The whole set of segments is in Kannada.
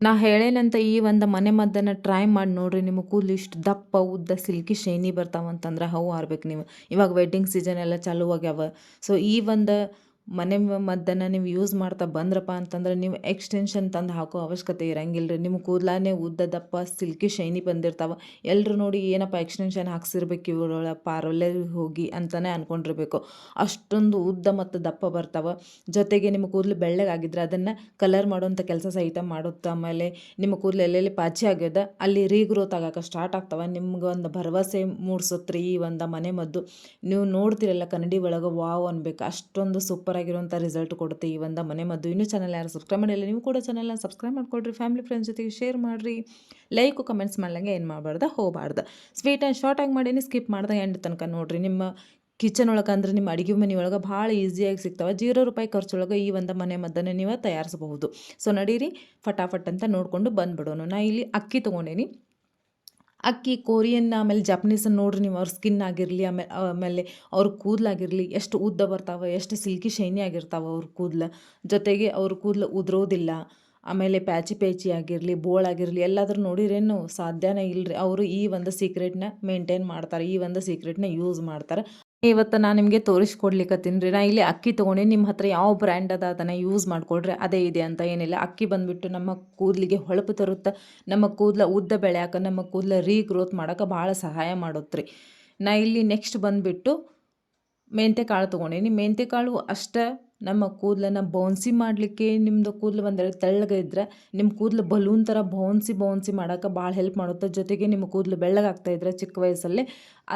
ನಾ ಹೇಳೇನಂತ ಈ ಒಂದು ಮನೆ ಮದ್ದನ್ನು ಟ್ರೈ ಮಾಡಿ ನೋಡ್ರಿ. ನಿಮ್ಮ ಕೂದಲು ಇಷ್ಟು ದಪ್ಪ ಉದ್ದ ಸಿಲ್ಕಿ ಶೈನಿ ಬರ್ತಾವಂತಂದ್ರೆ ಹವು ಆರ್ಬೇಕು ನೀವು. ಇವಾಗ ವೆಡ್ಡಿಂಗ್ ಸೀಸನ್ ಎಲ್ಲ ಚಾಲೂ ಆಗ್ಯಾವ. ಸೊ ಈ ಒಂದು ಮನೆ ಮದ್ದನ್ನು ನೀವು ಯೂಸ್ ಮಾಡ್ತಾ ಬಂದ್ರಪ್ಪ ಅಂತಂದ್ರೆ ನೀವು ಎಕ್ಸ್ಟೆನ್ಷನ್ ತಂದು ಹಾಕೋ ಅವಶ್ಯಕತೆ ಇರಂಗಿಲ್ಲ ರೀ. ನಿಮ್ಮ ಕೂದಲಾನೇ ಉದ್ದ ದಪ್ಪ ಸಿಲ್ಕಿ ಶೈನಿ ಬಂದಿರ್ತಾವೆ. ಎಲ್ಲರೂ ನೋಡಿ ಏನಪ್ಪ ಎಕ್ಸ್ಟೆನ್ಷನ್ ಹಾಕ್ಸಿರ್ಬೇಕು ಇವಳ ಪಾರ್ಲರ್ಗೆ ಹೋಗಿ ಅಂತಲೇ ಅಂದ್ಕೊಂಡಿರ್ಬೇಕು. ಅಷ್ಟೊಂದು ಉದ್ದ ಮತ್ತು ದಪ್ಪ ಬರ್ತಾವೆ. ಜೊತೆಗೆ ನಿಮ್ಮ ಕೂದಲು ಬೆಳ್ಳಗಾಗಿದ್ರೆ ಅದನ್ನು ಕಲರ್ ಮಾಡೋಂಥ ಕೆಲಸ ಸಹಿತ ಮಾಡುತ್ತೆ. ಆಮೇಲೆ ನಿಮ್ಮ ಕೂದಲು ಎಲ್ಲೆಲ್ಲಿ ಪಾಚಿ ಆಗ್ಯದ ಅಲ್ಲಿ ರೀಗ್ರೋತ್ ಆಗಕ್ಕೆ ಸ್ಟಾರ್ಟ್ ಆಗ್ತವೆ. ನಿಮ್ಗೆ ಒಂದು ಭರವಸೆ ಮೂಡಿಸುತ್ತೆ ಈ ಒಂದು ಮನೆ ಮದ್ದು. ನೀವು ನೋಡ್ತಿರಲ್ಲ ಕನ್ನಡಿ ಒಳಗೆ ವಾವ್ ಅನ್ಬೇಕು, ಅಷ್ಟೊಂದು ಸೂಪರ್ ಆಗಿರುವಂಥ ರಿಸಲ್ಟ್ ಕೊಡುತ್ತೆ ಈ ಒಂದು ಮನೆ ಮದ್ದು. ಇನ್ನೂ ಚಾನಲ್ ಯಾರು ಸಬ್ಸ್ಕ್ರೈಬ್ ಮಾಡಿಲ್ಲ, ನೀವು ಕೂಡ ಚಾನಲ್ನ ಸಬ್ಸ್ಕ್ರೈಬ್ ಮಾಡ್ಕೊಳ್ರಿ. ಫ್ಯಾಮಿಲಿ ಫ್ರೆಂಡ್ಸ್ ಜೊತೆಗೆ ಶೇರ್ ಮಾಡಿರಿ. ಲೈಕು ಕಮೆಂಟ್ಸ್ ಮಾಡ್ಲಂಗೆ ಏನು ಮಾಡಬಾರ್ದು, ಹೋಗಬಾರ್ದು. ಸ್ವೀಟ್ ಆ್ಯಂಡ್ ಶಾರ್ಟಾಗಿ ಮಾಡೀನಿ, ಸ್ಕಿಪ್ ಮಾಡ್ದೆ ಎಂಡ್ ತನಕ ನೋಡಿರಿ. ನಿಮ್ಮ ಕಿಚನ್ ಒಳಗೆ ಅಂದ್ರೆ ನಿಮ್ಮ ಅಡುಗೆ ಮನೆ ಒಳಗೆ ಭಾಳ ಈಸಿಯಾಗಿ ಸಿಗ್ತಾವೆ. ₹0 ಖರ್ಚೊಳಗೆ ಈ ಒಂದು ಮನೆ ಮದ್ದನ್ನು ನೀವು ತಯಾರಿಸಬಹುದು. ಸೊ ನಡೀರಿ ಫಟಾಫಟ್ ಅಂತ ನೋಡಿಕೊಂಡು ಬಂದುಬಿಡೋಣ. ನಾ ಇಲ್ಲಿ ಅಕ್ಕಿ ತೊಗೊಂಡೇನಿ. ಅಕ್ಕಿ ಕೊರಿಯನ್ ಆಮೇಲೆ ಜಾಪನೀಸನ್ನು ನೋಡ್ರಿ ನೀವು. ಅವ್ರ ಸ್ಕಿನ್ ಆಗಿರಲಿ ಆಮೇಲೆ ಅವ್ರ ಕೂದಲಾಗಿರಲಿ ಎಷ್ಟು ಉದ್ದ ಬರ್ತಾವೆ, ಎಷ್ಟು ಸಿಲ್ಕಿ ಶೈನಿ ಆಗಿರ್ತಾವೆ ಅವ್ರ ಕೂದಲು. ಜೊತೆಗೆ ಅವ್ರ ಕೂದಲು ಉದುರೋದಿಲ್ಲ. ಆಮೇಲೆ ಪ್ಯಾಚಿ ಆಗಿರಲಿ ಬೋಳಾಗಿರಲಿ ಎಲ್ಲಾದರೂ ನೋಡಿರೇನು ಸಾಧ್ಯನೇ ಇಲ್ಲರಿ. ಅವರು ಈ ಒಂದು ಸೀಕ್ರೆಟ್ನ ಮೇಂಟೈನ್ ಮಾಡ್ತಾರೆ, ಈ ಒಂದು ಸೀಕ್ರೆಟ್ನ ಯೂಸ್ ಮಾಡ್ತಾರೆ. ಇವತ್ತು ನಾನು ನಿಮಗೆ ತೋರಿಸ್ಕೊಡ್ಲಿಕ್ಕತ್ತೀನಿ ರೀ. ನಾ ಇಲ್ಲಿ ಅಕ್ಕಿ ತೊಗೊಂಡು ನಿಮ್ಮ ಹತ್ರ ಯಾವ ಬ್ರ್ಯಾಂಡ್ ಅದ ಅದನ್ನು ಯೂಸ್ ಮಾಡಿಕೊಡ್ರಿ. ಅದೇ ಇದೆ ಅಂತ ಏನಿಲ್ಲ. ಅಕ್ಕಿ ಬಂದುಬಿಟ್ಟು ನಮ್ಮ ಕೂದಲಿಗೆ ಹೊಳಪು ತರುತ್ತೆ. ನಮ್ಮ ಕೂದಲ ಉದ್ದ ಬೆಳೆಯಾಕ, ನಮ್ಮ ಕೂದಲ ರೀಗ್ರೋತ್ ಮಾಡೋಕೆ ಭಾಳ ಸಹಾಯ ಮಾಡುತ್ತೆ ರೀ. ನಾ ಇಲ್ಲಿ ನೆಕ್ಸ್ಟ್ ಬಂದುಬಿಟ್ಟು ಮೆಂತ್ಯಕಾಳು ತೊಗೊಂಡೀನಿ. ಮೆಂತ್ಯಕಾಳು ಅಷ್ಟೇ ನಮ್ಮ ಕೂದಲನ್ನು ಬೌನ್ಸಿ ಮಾಡಲಿಕ್ಕೆ, ನಿಮ್ಮದು ಕೂದಲು ಬಂದರೆ ತೆಳ್ಳಗೆ ಇದ್ದರೆ ನಿಮ್ಮ ಕೂದಲು ಬಲೂನ್ ಥರ ಬೌನ್ಸಿ ಮಾಡೋಕೆ ಭಾಳ ಹೆಲ್ಪ್ ಮಾಡುತ್ತೆ. ಜೊತೆಗೆ ನಿಮ್ಮ ಕೂದಲು ಬೆಳ್ಳಗಾಗ್ತಾ ಇದ್ದರೆ ಚಿಕ್ಕ ವಯಸ್ಸಲ್ಲಿ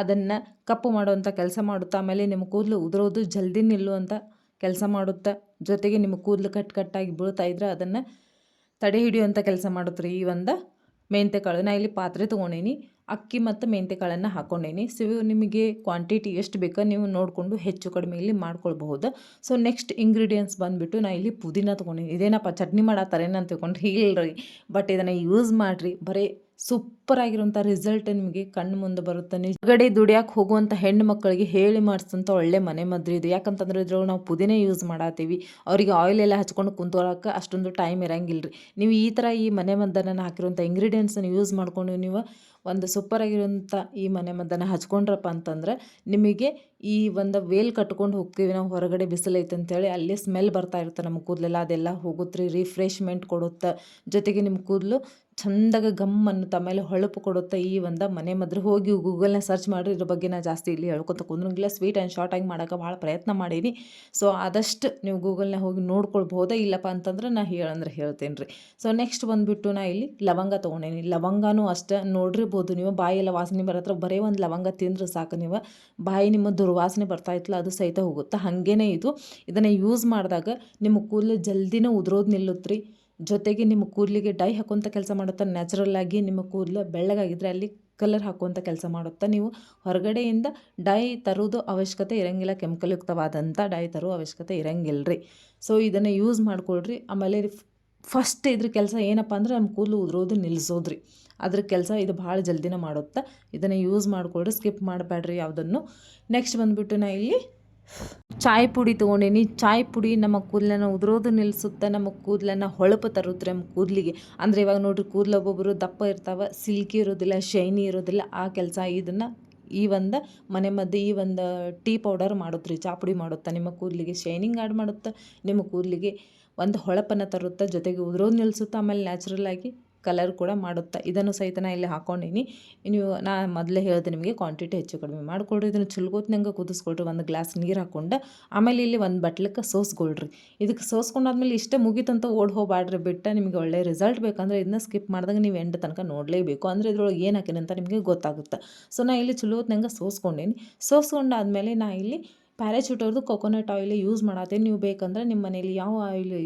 ಅದನ್ನು ಕಪ್ಪು ಮಾಡುವಂಥ ಕೆಲಸ ಮಾಡುತ್ತೆ. ಆಮೇಲೆ ನಿಮ್ಮ ಕೂದಲು ಉದುರೋದು ಜಲ್ದಿ ನಿಲ್ಲುವಂಥ ಕೆಲಸ ಮಾಡುತ್ತೆ. ಜೊತೆಗೆ ನಿಮ್ಮ ಕೂದಲು ಕಟ್ಟಾಗಿ ಬೀಳ್ತಾ ಇದ್ದರೆ ಅದನ್ನು ತಡೆ ಹಿಡಿಯುವಂಥ ಕೆಲಸ ಮಾಡುತ್ತೆ ರೀ ಈ ಒಂದು ಮೆಂತ್ಯಕಾಳು. ನಾ ಇಲ್ಲಿ ಪಾತ್ರೆ ತೊಗೊಂಡೀನಿ, ಅಕ್ಕಿ ಮತ್ತು ಮೆಂತ್ಯಕಾಳನ್ನು ಹಾಕ್ಕೊಂಡೀನಿ. ಸೊ ನಿಮಗೆ ಕ್ವಾಂಟಿಟಿ ಎಷ್ಟು ಬೇಕೋ ನೀವು ನೋಡಿಕೊಂಡು ಹೆಚ್ಚು ಕಡಿಮೆ ಇಲ್ಲಿ ಮಾಡ್ಕೊಳ್ಬಹುದು. ಸೊ ನೆಕ್ಸ್ಟ್ ಇಂಗ್ರೀಡಿಯೆಂಟ್ಸ್ ಬಂದುಬಿಟ್ಟು ನಾ ಇಲ್ಲಿ ಪುದೀನ ತೊಗೊಂಡೀನಿ. ಇದೇನಪ್ಪ ಚಟ್ನಿ ಮಾಡತ್ತಾರೇನು ಅಂತ ತಿಳ್ಕೊಂಡ್ರಿ, ಇಲ್ಲರಿ. ಬಟ್ ಇದನ್ನು ಯೂಸ್ ಮಾಡಿರಿ, ಬರೀ ಸೂಪರ್ ಆಗಿರುವಂಥ ರಿಸಲ್ಟ್ ನಿಮಗೆ ಕಣ್ಣು ಮುಂದೆ ಬರುತ್ತೆ. ಹೊರಗಡೆ ದುಡಿಯೋಕೆ ಹೋಗುವಂಥ ಹೆಣ್ಣು ಮಕ್ಕಳಿಗೆ ಹೇಳಿ ಮಾಡಿಸೋಂಥ ಒಳ್ಳೆ ಮನೆ ಮದ್ದು ಇದು. ಯಾಕಂತಂದ್ರೆ ಇದ್ರೊಳಗೆ ನಾವು ಪುದೀನ ಯೂಸ್ ಮಾಡತ್ತೀವಿ. ಅವರಿಗೆ ಆಯಿಲ್ ಎಲ್ಲ ಹಚ್ಕೊಂಡು ಕುಂತೋಳಕ್ಕೆ ಅಷ್ಟೊಂದು ಟೈಮ್ ಇರಂಗಿಲ್ಲ ರೀ. ನೀವು ಈ ಥರ ಈ ಮನೆ ಮದ್ದನ್ನು ಹಾಕಿರುವಂಥ ಇಂಗ್ರೀಡಿಯೆಂಟ್ಸನ್ನು ಯೂಸ್ ಮಾಡಿಕೊಂಡು ನೀವು ಒಂದು ಸೂಪರಾಗಿರುವಂಥ ಈ ಮನೆ ಮದ್ದನ್ನು ಹಚ್ಕೊಂಡ್ರಪ್ಪ ಅಂತಂದ್ರೆ ನಿಮಗೆ ಈ ಒಂದು ವೇಲ್ ಕಟ್ಕೊಂಡು ಹೋಗ್ತೀವಿ ನಾವು ಹೊರಗಡೆ, ಬಿಸಿಲೈತೆ ಅಂತೇಳಿ ಅಲ್ಲಿ ಸ್ಮೆಲ್ ಬರ್ತಾ ಇರುತ್ತೆ ನಮ್ಮ ಕೂದಲೆಲ್ಲ, ಅದೆಲ್ಲ ಹೋಗುತ್ತೆ ರೀ. ರಿಫ್ರೆಶ್ಮೆಂಟ್ ಕೊಡುತ್ತೆ. ಜೊತೆಗೆ ನಿಮ್ಮ ಕೂದಲು ಚಂದಾಗ ಗಮ್ ಅನ್ನುತ್ತೆ. ಆಮೇಲೆ ಹೊಳಪು ಕೊಡುತ್ತೆ ಈ ಒಂದು ಮನೆ ಮದ್ದು. ಹೋಗಿ ಗೂಗಲ್ನ ಸರ್ಚ್ ಮಾಡಿರಿ. ಇದ್ರ ಬಗ್ಗೆ ನಾನು ಜಾಸ್ತಿ ಇಲ್ಲಿ ಹೇಳ್ಕೊತ ಕುಂದ್ರಂಗಿಲ್ಲ. ಸ್ವೀಟ್ ಆ್ಯಂಡ್ ಶಾರ್ಟಾಗಿ ಮಾಡೋಕೆ ಭಾಳ ಪ್ರಯತ್ನ ಮಾಡೀನಿ. ಸೊ ಆದಷ್ಟು ನೀವು ಗೂಗಲ್ನ ಹೋಗಿ ನೋಡ್ಕೊಳ್ಬೋದಾ. ಇಲ್ಲಪ್ಪ ಅಂತಂದ್ರೆ ನಾನು ಹೇಳ್ತೇನೆ ರೀ. ಸೊ ನೆಕ್ಸ್ಟ್ ಬಂದುಬಿಟ್ಟು ನಾ ಇಲ್ಲಿ ಲವಂಗ ತೊಗೊಂಡೇನಿ. ಲವಂಗನೂ ಅಷ್ಟೇ ನೋಡಿರ್ಬೋದು ನೀವು, ಬಾಯೆಲ್ಲ ವಾಸನೆ ಬರತ್ರ. ಬರೀ ಒಂದು ಲವಂಗ ತಿಂದ್ರೆ ಸಾಕು ನೀವು, ಬಾಯಿ ನಿಮ್ಮ ದುರ್ವಾಸನೆ ಬರ್ತಾ ಇತ್ತಲ್ಲ ಅದು ಸಹಿತ ಹೋಗುತ್ತೆ. ಹಾಗೇನೆ ಇದನ್ನು ಯೂಸ್ ಮಾಡಿದಾಗ ನಿಮ್ಮ ಕೂದಲು ಜಲ್ದಿನೇ ಉದುರೋದು ನಿಲ್ಲುತ್ತೆ. ಜೊತೆಗೆ ನಿಮ್ಮ ಕೂದಲಿಗೆ ಡೈ ಹಾಕುವಂಥ ಕೆಲಸ ಮಾಡುತ್ತೆ. ನ್ಯಾಚುರಲ್ ಆಗಿ ನಿಮ್ಮ ಕೂದಲು ಬೆಳ್ಳಗಾಗಿದ್ದರೆ ಅಲ್ಲಿ ಕಲರ್ ಹಾಕುವಂಥ ಕೆಲಸ ಮಾಡುತ್ತೆ. ನೀವು ಹೊರಗಡೆಯಿಂದ ಡೈ ತರೋದು ಅವಶ್ಯಕತೆ ಇರೋಂಗಿಲ್ಲ, ಕೆಮಿಕಲ್ ಯುಕ್ತವಾದಂಥ ಡೈ ತರೋ ಅವಶ್ಯಕತೆ ಇರೋಂಗಿಲ್ಲ ರೀ. ಸೊ ಇದನ್ನು ಯೂಸ್ ಮಾಡ್ಕೊಳ್ರಿ. ಆಮೇಲೆ ಫಸ್ಟ್ ಇದ್ರ ಕೆಲಸ ಏನಪ್ಪ ಅಂದ್ರೆ ನಮ್ಮ ಕೂದಲು ಉದುರೋದು ನಿಲ್ಲಿಸೋದ್ರಿ. ಅದ್ರ ಕೆಲಸ ಇದು ಭಾಳ ಜಲ್ದಿನೇ ಮಾಡುತ್ತೆ. ಇದನ್ನು ಯೂಸ್ ಮಾಡಿಕೊಳ್ರಿ, ಸ್ಕಿಪ್ ಮಾಡಬೇಡ್ರಿ ಯಾವುದನ್ನು. ನೆಕ್ಸ್ಟ್ ಬಂದುಬಿಟ್ಟು ನಾ ಇಲ್ಲಿ ಚಾಯ್ ಪುಡಿ ತೊಗೊಂಡೀನಿ. ಚಾಯ್ ಪುಡಿ ನಮ್ಮ ಕೂದಲನ್ನು ಉದುರೋದು ನಿಲ್ಲಿಸುತ್ತೆ, ನಮ್ಮ ಕೂದಲನ್ನು ಹೊಳಪು ತರುತ್ತೆ ನಮ್ಮ ಕೂದಲಿಗೆ. ಅಂದರೆ ಇವಾಗ ನೋಡಿರಿ, ಕೂದಲು ಒಬ್ಬೊಬ್ಬರು ದಪ್ಪ ಇರ್ತಾವೆ, ಸಿಲ್ಕಿ ಇರೋದಿಲ್ಲ, ಶೈನಿ ಇರೋದಿಲ್ಲ. ಆ ಕೆಲಸ ಇದನ್ನು ಈ ಒಂದು ಮನೆ ಮದ್ದು ಈ ಒಂದು ಟೀ ಪೌಡರ್ ಮಾಡುತ್ತೆ ರೀ. ಚಾ ಪುಡಿ ಮಾಡುತ್ತೆ, ನಿಮ್ಮ ಕೂದಲಿಗೆ ಶೈನಿಂಗ್ ಆ್ಯಡ್ ಮಾಡುತ್ತೆ, ನಿಮ್ಮ ಕೂದಲಿಗೆ ಒಂದು ಹೊಳಪನ್ನು ತರುತ್ತೆ, ಜೊತೆಗೆ ಉದುರೋದು ನಿಲ್ಲಿಸುತ್ತೆ. ಆಮೇಲೆ ನ್ಯಾಚುರಲ್ ಆಗಿ ಕಲರ್ ಕೂಡ ಮಾಡುತ್ತೆ. ಇದನ್ನು ಸಹಿತ ನಾನು ಇಲ್ಲಿ ಹಾಕ್ಕೊಂಡೀನಿ. ನೀವು ಮೊದಲೇ ಹೇಳಿದೆ ನಿಮಗೆ ಕ್ವಾಂಟಿಟಿ ಹೆಚ್ಚು ಕಡಿಮೆ ಮಾಡಿಕೊಡ್ರಿ. ಇದನ್ನು ಚುಲ್ಗೋತ್ನಂಗೆ ಕುದಿಸ್ಕೊಳ್ರಿ. ಒಂದು ಗ್ಲಾಸ್ ನೀರು ಹಾಕ್ಕೊಂಡು ಆಮೇಲೆ ಇಲ್ಲಿ ಒಂದು ಬಟ್ಲಕ್ಕೆ ಸೋಸ್ಕೊಳ್ರಿ. ಇದಕ್ಕೆ ಸೋಸ್ಕೊಂಡಾದ್ಮೇಲೆ ಇಷ್ಟೇ ಮುಗಿತಂತ ಓಡಿ ಹೋಗ್ಬಾಡ್ರಿ. ಬಿಟ್ಟು ನಿಮಗೆ ಒಳ್ಳೆ ರಿಸಲ್ಟ್ ಬೇಕಂದ್ರೆ ಇದನ್ನ ಸ್ಕಿಪ್ ಮಾಡಿದಾಗ ನೀವು ಎಂಡ್ ತನಕ ನೋಡಲೇಬೇಕು. ಅಂದರೆ ಇದ್ರೊಳಗೆ ಏನು ಹಾಕಿನಿ ಅಂತ ನಿಮಗೆ ಗೊತ್ತಾಗುತ್ತೆ. ಸೊ ನಾನು ಇಲ್ಲಿ ಚುಲ್ಗೋತ್ನಂಗೆ ಸೋಸ್ಕೊಂಡೀನಿ. ಸೋಸ್ಕೊಂಡಾದ್ಮೇಲೆ ನಾನು ಇಲ್ಲಿ ಪ್ಯಾರಾಚೂಟ್ ಅವ್ರದ್ದು ಕೊಕೊನಟ್ ಆಯಿಲ್ ಯೂಸ್ ಮಾಡತ್ತೀನಿ. ನೀವು ಬೇಕಂದ್ರೆ ನಿಮ್ಮ ಮನೇಲಿ ಯಾವ ಆಯಿಲ್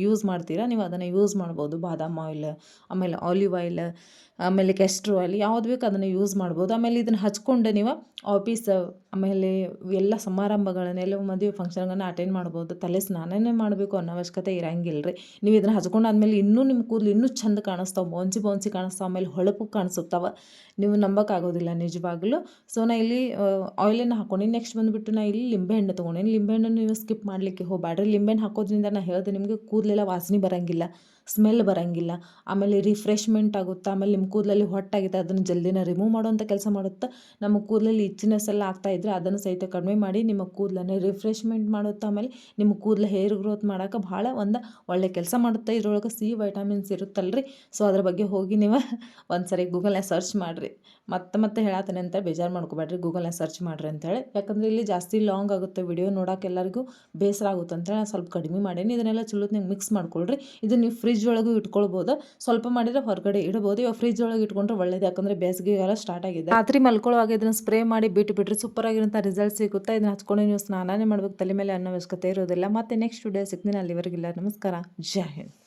ಯೂಸ್ ಮಾಡ್ತೀರಾ ನೀವು ಅದನ್ನು ಯೂಸ್ ಮಾಡ್ಬೋದು. ಬಾದಾಮ್ ಆಯಿಲ್, ಆಮೇಲೆ ಆಲಿವ್ ಆಯಿಲ್, ಆಮೇಲೆ ಕೆಸ್ಟ್ರ್ ಆಯಿಲ್, ಯಾವ್ದು ಬೇಕು ಅದನ್ನು ಯೂಸ್ ಮಾಡ್ಬೋದು. ಆಮೇಲೆ ಇದನ್ನು ಹಚ್ಕೊಂಡು ನೀವು ಆಫೀಸ್ ಆಮೇಲೆ ಎಲ್ಲ ಸಮಾರಂಭಗಳನ್ನೆಲ್ಲ ಮದುವೆ ಫಂಕ್ಷನ್ಗಳನ್ನ ಅಟೆಂಡ್ ಮಾಡ್ಬೋದು. ತಲೆ ಸ್ನಾನನೇ ಮಾಡಬೇಕು ಅನ್ನೋ ಅವಶ್ಯಕತೆ ಇರೋಂಗಿಲ್ಲ ರೀ. ನೀವು ಇದನ್ನು ಹಚ್ಕೊಂಡಾದ್ಮೇಲೆ ಇನ್ನೂ ನಿಮ್ಮ ಕೂದಲು ಇನ್ನೂ ಚಂದ ಕಾಣಿಸ್ತಾವೆ, ಬೌನ್ಸಿ ಕಾಣಿಸ್ತಾವೆ, ಆಮೇಲೆ ಹೊಳಪು ಕಾಣಿಸುತ್ತವೆ. ನೀವು ನಂಬೋಕ್ಕಾಗೋದಿಲ್ಲ ನಿಜವಾಗ್ಲೂ. ಸೊ ನಾ ಇಲ್ಲಿ ಆಯಿಲನ್ನು ಹಾಕ್ಕೊಂಡು ನೆಕ್ಸ್ಟ್ ಬಂದುಬಿಟ್ಟು ನಾ ಇಲ್ಲಿ ಲಿಂಬೆಹಣ್ಣು ತೊಗೊಂಡೇನಿ. ಲಿಂಬೆಹಣ್ಣು ನೀವು ಸ್ಕಿಪ್ ಮಾಡಲಿಕ್ಕೆ ಹೋಗಬೇಡ್ರಿ. ಲಿಂಬೆಹಣ್ಣು ಹಾಕೋದ್ರಿಂದ ನಾನು ಹೇಳಿದೆ ನಿಮಗೆ ಕೂದಲೆಲ್ಲ ವಾಸನೆ ಬರೋಂಗಿಲ್ಲ, ಸ್ಮೆಲ್ ಬರೋಂಗಿಲ್ಲ. ಆಮೇಲೆ ರಿಫ್ರೆಶ್ಮೆಂಟ್ ಆಗುತ್ತೆ. ಆಮೇಲೆ ನಿಮ್ಮ ಕೂದಲಲ್ಲಿ ಹೊಟ್ಟಾಗಿದೆ ಅದನ್ನು ಜಲ್ದಿನ ರಿಮೂವ್ ಮಾಡುವಂಥ ಕೆಲಸ ಮಾಡುತ್ತೆ. ನಮ್ಮ ಕೂದಲಲ್ಲಿ ಇಚ್ಚಿನೆಸ್ ಎಲ್ಲ ಆಗ್ತಾಯಿದ್ರೆ ಅದನ್ನು ಸಹಿತ ಕಡಿಮೆ ಮಾಡಿ ನಿಮ್ಮ ಕೂದಲನ್ನು ರಿಫ್ರೆಶ್ಮೆಂಟ್ ಮಾಡುತ್ತೆ. ಆಮೇಲೆ ನಿಮ್ಮ ಕೂದಲು ಹೇರ್ ಗ್ರೋತ್ ಮಾಡೋಕೆ ಭಾಳ ಒಂದು ಒಳ್ಳೆ ಕೆಲಸ ಮಾಡುತ್ತೆ. ಇದ್ರೊಳಗೆ ಸಿ ವೈಟಮಿನ್ಸ್ ಇರುತ್ತಲ್ರಿ. ಸೊ ಅದ್ರ ಬಗ್ಗೆ ಹೋಗಿ ನೀವು ಒಂದ್ಸರಿ ಗೂಗಲ್ನಾಗ ಸರ್ಚ್ ಮಾಡಿರಿ. ಮತ್ತೆ ಹೇಳತ್ತೇನೆ ಅಂತ ಬೇಜಾರು ಮಾಡ್ಕೋಬೇಡ್ರಿ, ಗೂಗಲ್ನಾಗ ಸರ್ಚ್ ಮಾಡಿರಿ ಅಂತೇಳಿ. ಯಾಕಂದರೆ ಇಲ್ಲಿ ಜಾಸ್ತಿ ಲಾಂಗ್ ಆಗುತ್ತೆ ವಿಡಿಯೋ ನೋಡೋಕೆ, ಎಲ್ಲರಿಗೂ ಬೇಸರ ಆಗುತ್ತೆ ಅಂತೇಳಿ ನಾನು ಸ್ವಲ್ಪ ಕಡಿಮೆ ಮಾಡೀನಿ. ಇದನ್ನೆಲ್ಲ ಚಲೋತ್ನಾಗ ಮಿಕ್ಸ್ ಮಾಡ್ಕೊಳ್ರಿ. ಇದು ನೀವು ಫ್ರಿಜ್ ಒಳಗೂ ಇಟ್ಕೊಳ್ಬೋದು. ಸ್ವಲ್ಪ ಮಾಡಿದರೆ ಹೊರಗಡೆ ಇಡ್ಬೋದು. ಇವಾಗ ಫ್ರಿಜ್ ಒಳಗೆ ಇಟ್ಕೊಂಡ್ರೆ ಒಳ್ಳೇದು, ಯಾಕಂದರೆ ಬೇಸಿಗೆಗಾಲ ಸ್ಟಾರ್ಟ್ ಆಗಿದೆ. ರಾತ್ರಿ ಮಲ್ಕೊಳ್ಳುವಾಗ ಇದನ್ನು ಸ್ಪ್ರೇ ಮಾಡಿ ಬಿಟ್ಬಿಟ್ರಿ ಸೂಪರ್ ಆಗಿರೋಂಥ ರಿಸಲ್ಟ್ ಸಿಗುತ್ತೆ. ಇದನ್ನ ಹಚ್ಕೊಂಡು ನೀವು ಸ್ನಾನನೇ ಮಾಡ್ಬೇಕು, ತಲೆ ಮೇಲೆ ಅನ್ನೋ ಅವಶ್ಯಕತೆ ಇರೋದಿಲ್ಲ. ಮತ್ತೆ ನೆಕ್ಸ್ಟ್ ವಿಡಿಯೋ ಸಿಗ್ತೀನಿ. ಅಲ್ಲಿವರೆಗಿಲ್ಲ, ನಮಸ್ಕಾರ, ಜೈ ಹಿಂದ್.